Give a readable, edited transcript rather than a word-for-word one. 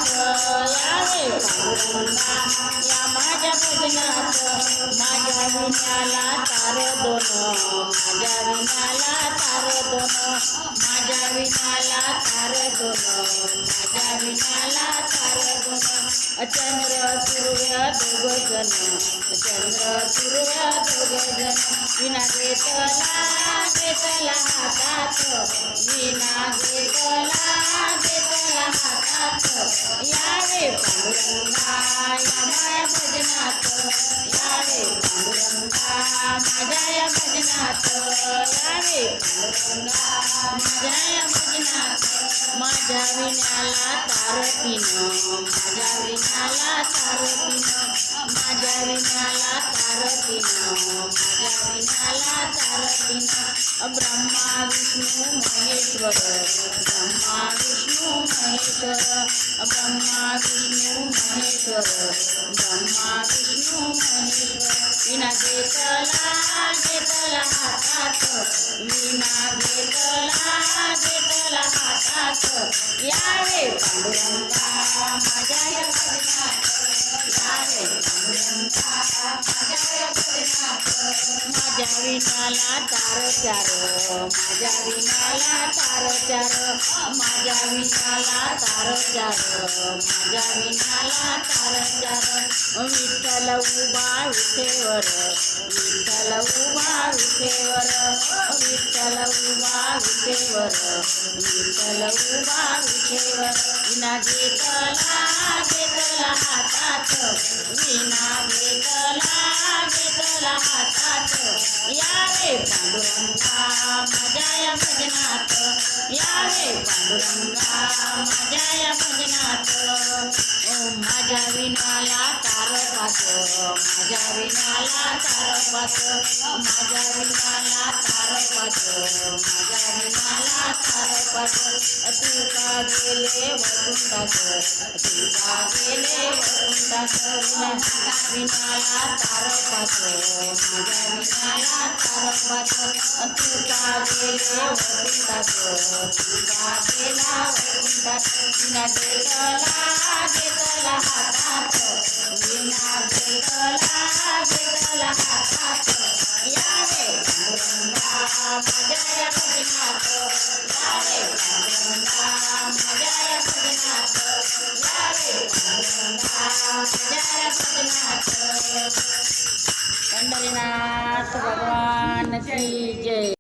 यावे पांडुरंगा या माझ्या भजनात माझ्या विण्याला तार दोन माझ्या विण्याला तार दोन माझ्या विण्याला तार दोन माझ्या विण्याला तार दोन चंद्र सूर्य दोघ जण चंद्र सूर्य दोघ जण विना घेतला हातात विना घेतला हातात यावे पांडुरंगा या माझ्या भजनात यावे पांडुरंगा माझ्या या भजनात यावे पांडुरंगा माझ्या या भजनात माझ्या विण्याला तारतीन माझ्या विण्याला तारतीन माझ्या विण्याला तारतीन माझ्या विण्याला तारतीन ब्रह्मा विष्णू महेश्वर ब्रह्मा विष्णू महेश्वर ब्रह्मा विष्णू महेश्वर ब्रह्मा विष्णू महेश्वर विना घेतला हातात विना घेतला हातात यावे पांडुरंगा माझ्या या भजनात यावे पांडुरंगा माझ्या या भजनात माझ्या विणाला तार चार माझ्या विणाला तार चार माझ्या विणाला तार चार माझ्या विणाला तार चार विठ्ठल उभा विठेवर विठ्ठल उभा विठेवर विठ्ठल उभा विठेवर विठ्ठल उभा विठेवर विना घेतला हातात विना घेतला हातात यावे पांडुरंगा माझ्या या भजनात यावे पांडुरंगा माझ्या या भजनात माझ्या विणाला तारपात माझ्या विणाला तारपात माझ्या विणाला तारपात माझ्या विणाला तारपात तुका गेले वैकुंठात तुका गेले वैकुंठात विणाला तारपात माझ्या विणाला तारपात तुका गेले वैकुंठात तुका गेला वैकुंठात विना घेतला हातात विना घेतला हातात यावे पांडुरंगा माझ्या या भजनात यावे पांडुरंगा माझ्या या भजनात यावे पांडुरंगा माझ्या या भजनात पंढरीनाथ भगवान की जय।